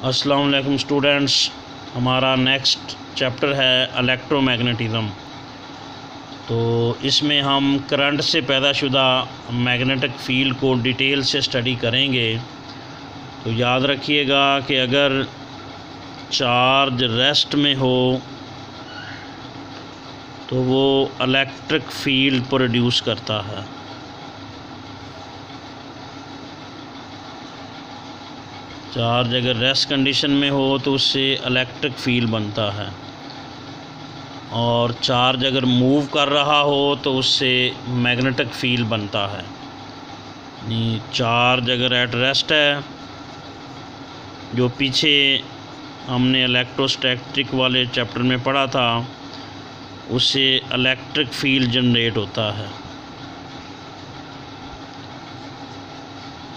अस्सलाम वालेकुम स्टूडेंट्स, हमारा नेक्स्ट चैप्टर है इलेक्ट्रोमैग्नेटिज़्म। तो इसमें हम करंट से पैदाशुदा मैग्नेटिक फ़ील्ड को डिटेल से स्टडी करेंगे। तो याद रखिएगा कि अगर चार्ज रेस्ट में हो तो वो इलेक्ट्रिक फ़ील्ड प्रोड्यूस करता है। चार्ज अगर रेस्ट कंडीशन में हो तो उससे इलेक्ट्रिक फील्ड बनता है, और चार्ज अगर मूव कर रहा हो तो उससे मैग्नेटिक फील्ड बनता है। यानी चार्ज अगर एट रेस्ट है, जो पीछे हमने इलेक्ट्रोस्टैटिक वाले चैप्टर में पढ़ा था, उससे इलेक्ट्रिक फील्ड जनरेट होता है।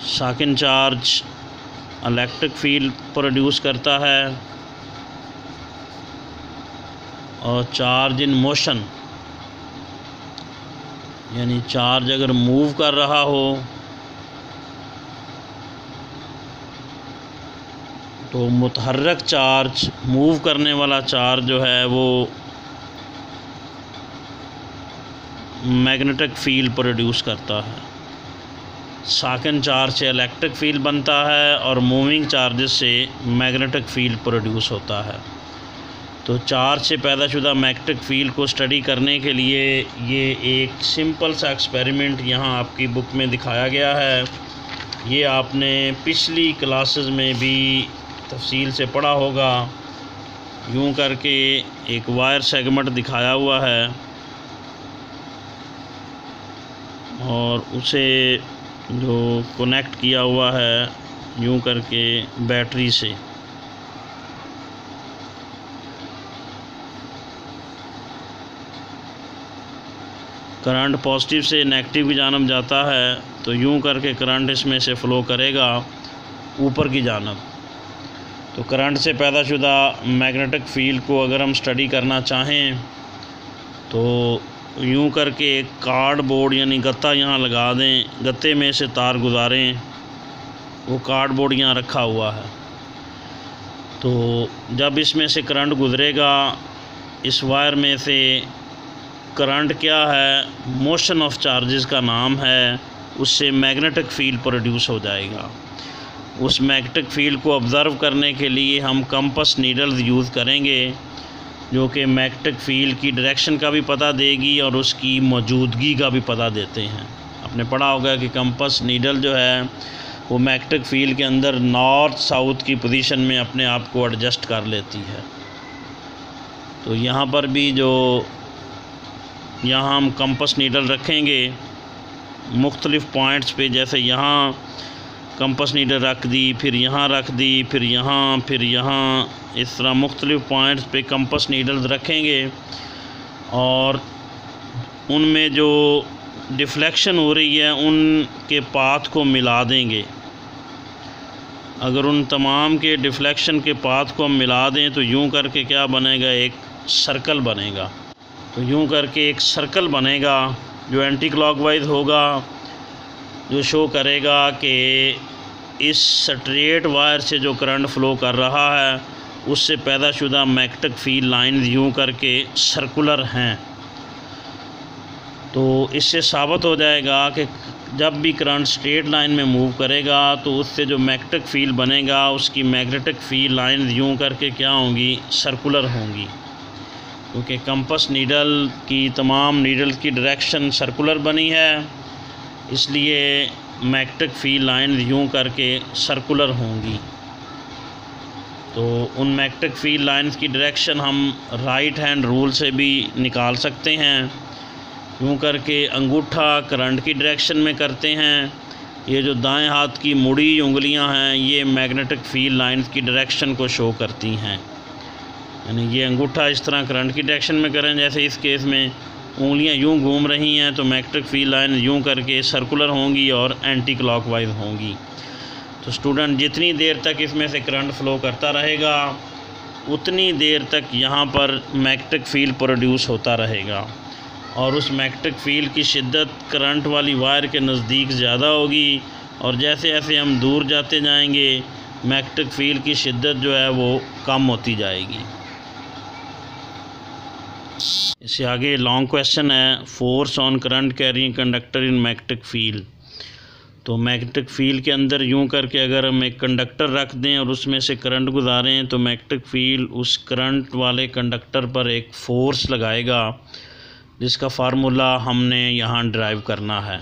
साकिन चार्ज इलेक्ट्रिक फील्ड प्रोड्यूस करता है, और चार्ज इन मोशन यानी चार्ज अगर मूव कर रहा हो तो मुतहर्रिक चार्ज, मूव करने वाला चार्ज जो है वो मैग्नेटिक फील्ड प्रोड्यूस करता है। साकिन चार्ज से इलेक्ट्रिक फील्ड बनता है और मूविंग चार्जेस से मैग्नेटिक फील्ड प्रोड्यूस होता है। तो चार्ज से पैदाशुदा मैग्नेटिक फील्ड को स्टडी करने के लिए ये एक सिंपल सा एक्सपेरिमेंट यहाँ आपकी बुक में दिखाया गया है। ये आपने पिछली क्लासेस में भी तफसील से पढ़ा होगा। यूँ करके एक वायर सेगमेंट दिखाया हुआ है और उसे जो कनेक्ट किया हुआ है यूँ करके बैटरी से। करंट पॉजिटिव से नेगेटिव की जानब जाता है, तो यूँ करके करंट इसमें से फ़्लो करेगा ऊपर की जानब। तो करंट से पैदाशुदा मैग्नेटिक फील्ड को अगर हम स्टडी करना चाहें तो यूँ करके एक कार्डबोर्ड यानी गत्ता यहाँ लगा दें, गत्ते में से तार गुजारें। वो कार्डबोर्ड यहाँ रखा हुआ है, तो जब इसमें से करंट गुज़रेगा, इस वायर में से करंट क्या है, मोशन ऑफ चार्जेस का नाम है, उससे मैग्नेटिक फील्ड प्रोड्यूस हो जाएगा। उस मैग्नेटिक फील्ड को ऑब्ज़र्व करने के लिए हम कंपास नीडल्स यूज़ करेंगे, जो कि मैग्नेटिक फील्ड की डायरेक्शन का भी पता देगी और उसकी मौजूदगी का भी पता देते हैं। आपने पढ़ा होगा कि कंपास नीडल जो है वो मैग्नेटिक फील्ड के अंदर नॉर्थ साउथ की पोजीशन में अपने आप को एडजस्ट कर लेती है। तो यहाँ पर भी जो यहाँ हम कंपास नीडल रखेंगे मुख्तलिफ़ पॉइंट्स पे, जैसे यहाँ कंपास नीडल रख दी, फिर यहाँ रख दी, फिर यहाँ, इस तरह मुख्तलिफ़ पॉइंट्स पे कंपास नीडल्स रखेंगे और उनमें जो डिफ्लेक्शन हो रही है उनके पाथ को मिला देंगे। अगर उन तमाम के डिफ्लेक्शन के पाथ को हम मिला दें तो यूँ करके क्या बनेगा, एक सर्कल बनेगा। तो यूँ करके एक सर्कल बनेगा जो एंटी क्लॉकवाइज होगा, जो शो करेगा कि इस स्ट्रेट वायर से जो करंट फ़्लो कर रहा है उससे पैदाशुदा मैग्नेटिक फील्ड लाइन यूँ करके सर्कुलर हैं। तो इससे साबित हो जाएगा कि जब भी करंट स्ट्रेट लाइन में मूव करेगा तो उससे जो मैग्नेटिक फील्ड बनेगा उसकी मैग्नेटिक फील्ड लाइन यूँ करके क्या होंगी, सर्कुलर होंगी। क्योंकि कंपास नीडल की तमाम नीडल्स की डायरेक्शन सर्कुलर बनी है, इसलिए मैग्नेटिक फील्ड लाइन यूँ करके सर्कुलर होंगी। तो उन मैग्नेटिक फील्ड लाइन्स की डायरेक्शन हम राइट हैंड रूल से भी निकाल सकते हैं। यूँ करके अंगूठा करंट की डायरेक्शन में करते हैं, ये जो दाएं हाथ की मुड़ी उंगलियां हैं ये मैग्नेटिक फील्ड लाइन्स की डायरेक्शन को शो करती हैं। यानी ये अंगूठा इस तरह करंट की डायरेक्शन में करें, जैसे इस केस में उंगलियां यूं घूम रही हैं तो मैग्नेटिक फील्ड लाइन यूं करके सर्कुलर होंगी और एंटी क्लॉकवाइज होंगी। तो स्टूडेंट जितनी देर तक इसमें से करंट फ़्लो करता रहेगा उतनी देर तक यहाँ पर मैग्नेटिक फील्ड प्रोड्यूस होता रहेगा, और उस मैग्नेटिक फील्ड की शिद्दत करंट वाली वायर के नज़दीक ज़्यादा होगी, और जैसे जैसे हम दूर जाते जाएंगे मैग्नेटिक फील्ड की शिद्दत जो है वो कम होती जाएगी। इससे आगे लॉन्ग क्वेश्चन है, force on current carrying conductor in magnetic field. तो मैग्नेटिक फील्ड के अंदर यूं करके अगर हम एक कंडक्टर रख दें और उसमें से करंट गुजारें तो मैग्नेटिक फील्ड उस करंट वाले कंडक्टर पर एक फ़ोर्स लगाएगा, जिसका फार्मूला हमने यहाँ ड्राइव करना है।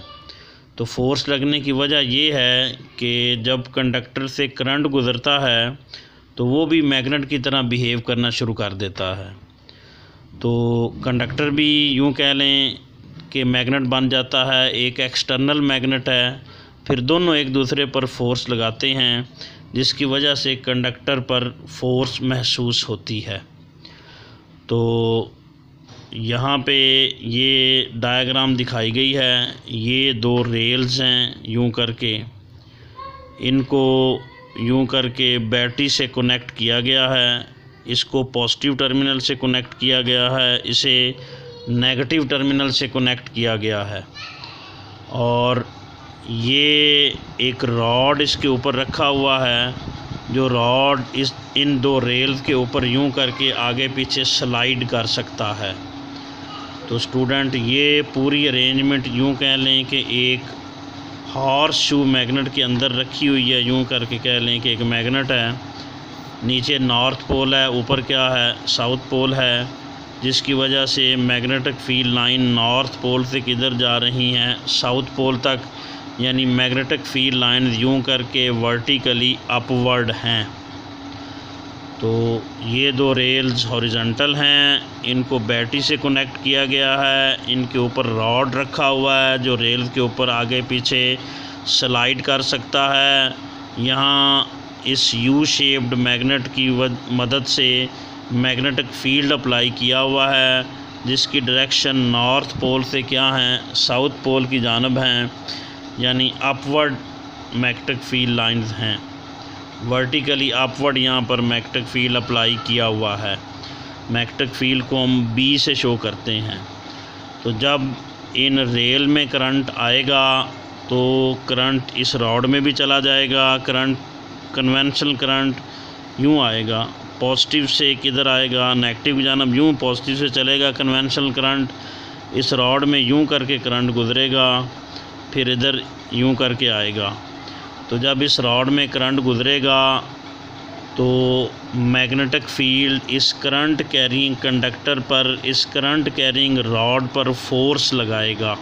तो फोर्स लगने की वजह ये है कि जब कंडक्टर से करंट गुज़रता है तो वो भी मैग्नेट की तरह बिहेव करना शुरू कर देता है। तो कंडक्टर भी यूं कह लें कि मैग्नेट बन जाता है, एक एक्सटर्नल मैग्नेट है, फिर दोनों एक दूसरे पर फोर्स लगाते हैं, जिसकी वजह से कंडक्टर पर फोर्स महसूस होती है। तो यहाँ पे ये डायग्राम दिखाई गई है, ये दो रेल्स हैं, यूं करके इनको यूं करके बैटरी से कनेक्ट किया गया है, इसको पॉजिटिव टर्मिनल से कनेक्ट किया गया है, इसे नेगेटिव टर्मिनल से कनेक्ट किया गया है, और ये एक रॉड इसके ऊपर रखा हुआ है, जो रॉड इन दो रेल्स के ऊपर यूं करके आगे पीछे स्लाइड कर सकता है। तो स्टूडेंट ये पूरी अरेंजमेंट यूं कह लें कि एक हॉर्स शू मैग्नेट के अंदर रखी हुई है, यूं करके कह लें कि एक मैग्नेट है, नीचे नॉर्थ पोल है, ऊपर क्या है, साउथ पोल है, जिसकी वजह से magnetic field line north pole से किधर जा रही हैं, साउथ पोल तक, यानी मैग्नेटिक फील्ड लाइन यूं करके वर्टिकली अपवर्ड हैं। तो ये दो रेल्स हॉरिजॉन्टल हैं, इनको बैटरी से कनेक्ट किया गया है, इनके ऊपर रॉड रखा हुआ है जो रेल्स के ऊपर आगे पीछे स्लाइड कर सकता है। यहाँ इस यू शेप्ड मैग्नेट की मदद से मैग्नेटिक फील्ड अप्लाई किया हुआ है, जिसकी डायरेक्शन नॉर्थ पोल से क्या है, साउथ पोल की जानब हैं, यानी अपवर्ड मैग्नेटिक फील्ड लाइंस हैं, वर्टिकली अपवर्ड यहाँ पर मैग्नेटिक फील्ड अप्लाई किया हुआ है। मैग्नेटिक फील्ड को हम बी से शो करते हैं। तो जब इन रेल में करंट आएगा तो करंट इस रॉड में भी चला जाएगा, करंट कन्वेंशनल करंट यूँ आएगा, पॉजिटिव से किधर आएगा, नेगेटिव की जानब यूँ पॉजिटिव से चलेगा कन्वेंशनल करंट, इस रॉड में यूँ करके करंट गुजरेगा, फिर इधर यूँ करके आएगा। तो जब इस रॉड में करंट गुजरेगा तो मैग्नेटिक फील्ड इस करंट कैरिंग कंडक्टर पर, इस करंट कैरिंग रॉड पर फोर्स लगाएगा।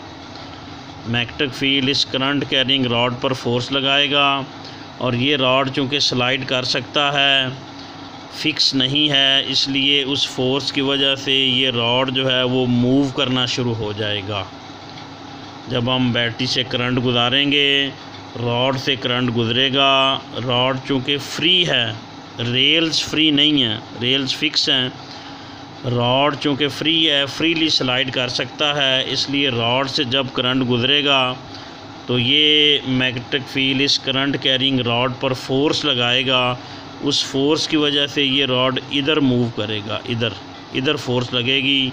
मैग्नेटिक फील्ड इस करंट कैरिंग रॉड पर फोर्स लगाएगा, और ये रॉड चूँकि स्लाइड कर सकता है, फिक्स नहीं है, इसलिए उस फोर्स की वजह से ये रॉड जो है वो मूव करना शुरू हो जाएगा। जब हम बैटरी से करंट गुजारेंगे, रॉड से करंट गुजरेगा, रॉड चूँकि फ्री है, रेल्स फ्री नहीं है, रेल्स फिक्स हैं, रॉड चूँकि फ्री है, फ्रीली स्लाइड कर सकता है, इसलिए रॉड से जब करंट गुजरेगा तो ये मैग्नेटिक फील्ड इस करंट कैरिंग रॉड पर फोर्स लगाएगा, उस फोर्स की वजह से ये रॉड इधर मूव करेगा, इधर फोर्स लगेगी।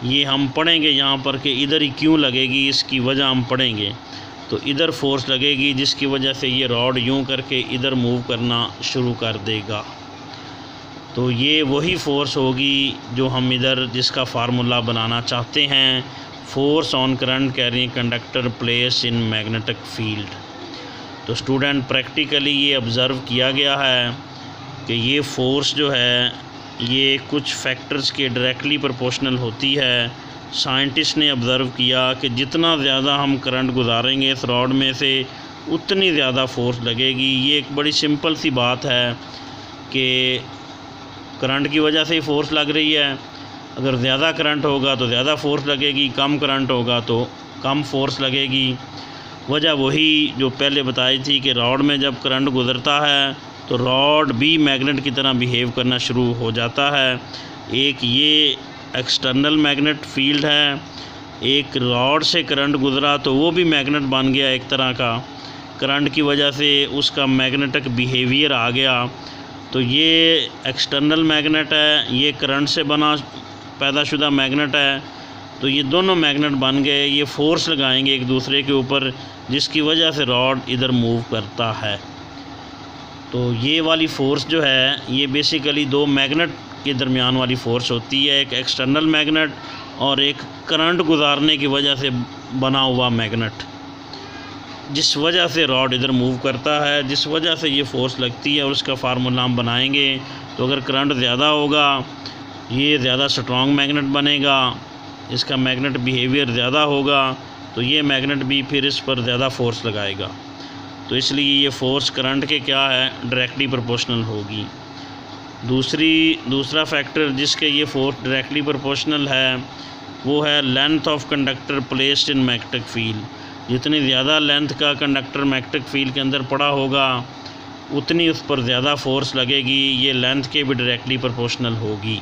ये हम पढ़ेंगे यहाँ पर कि इधर ही क्यों लगेगी, इसकी वजह हम पढ़ेंगे। तो इधर फोर्स लगेगी, जिसकी वजह से ये रॉड यूं करके इधर मूव करना शुरू कर देगा। तो ये वही फोर्स होगी जो हम इधर जिसका फार्मूला बनाना चाहते हैं, force on current carrying conductor place in magnetic field. तो स्टूडेंट प्रैक्टिकली ये ऑब्ज़र्व किया गया है कि ये फोर्स जो है ये कुछ फैक्टर्स के डायरेक्टली प्रोपोर्शनल होती है। साइंटिस्ट ने ऑब्ज़र्व किया कि जितना ज़्यादा हम करंट गुजारेंगे इस रॉड में से, उतनी ज़्यादा फोर्स लगेगी। ये एक बड़ी सिंपल सी बात है कि करंट की वजह से ही फोर्स लग रही है। अगर ज़्यादा करंट होगा तो ज़्यादा फोर्स लगेगी, कम करंट होगा तो कम फोर्स लगेगी। वजह वही जो पहले बताई थी कि रॉड में जब करंट गुजरता है तो रॉड भी मैग्नेट की तरह बिहेव करना शुरू हो जाता है। एक ये एक्सटर्नल मैग्नेट फील्ड है, एक रॉड से करंट गुजरा तो वो भी मैग्नेट बन गया एक तरह का, करंट की वजह से उसका मैग्नेटिक बिहेवियर आ गया। तो ये एक्सटर्नल मैग्नेट है, ये करंट से बना पैदाशुदा मैग्नेट है, तो ये दोनों मैग्नेट बन गए, ये फोर्स लगाएंगे एक दूसरे के ऊपर, जिसकी वजह से रॉड इधर मूव करता है। तो ये वाली फ़ोर्स जो है ये बेसिकली दो मैग्नेट के दरमियान वाली फ़ोर्स होती है, एक एक्सटर्नल मैग्नेट और एक करंट गुजारने की वजह से बना हुआ मैग्नेट, जिस वजह से रॉड इधर मूव करता है, जिस वजह से ये फ़ोर्स लगती है और उसका फार्मूला हम बनाएंगे। तो अगर करंट ज़्यादा होगा ये ज़्यादा स्ट्रॉन्ग मैग्नेट बनेगा, इसका मैग्नेट बिहेवियर ज़्यादा होगा तो ये मैग्नेट भी फिर इस पर ज़्यादा फोर्स लगाएगा। तो इसलिए ये फ़ोर्स करंट के क्या है, डायरेक्टली प्रोपोर्शनल होगी। दूसरा फैक्टर जिसके ये फोर्स डायरेक्टली प्रोपोर्शनल है वो है length of conductor placed in magnetic field. जितनी ज़्यादा लेंथ का कंडक्टर मैग्नेटिक फील्ड के अंदर पड़ा होगा उतनी उस पर ज़्यादा फोर्स लगेगी, ये लेंथ के भी डायरेक्टली प्रोपोर्शनल होगी।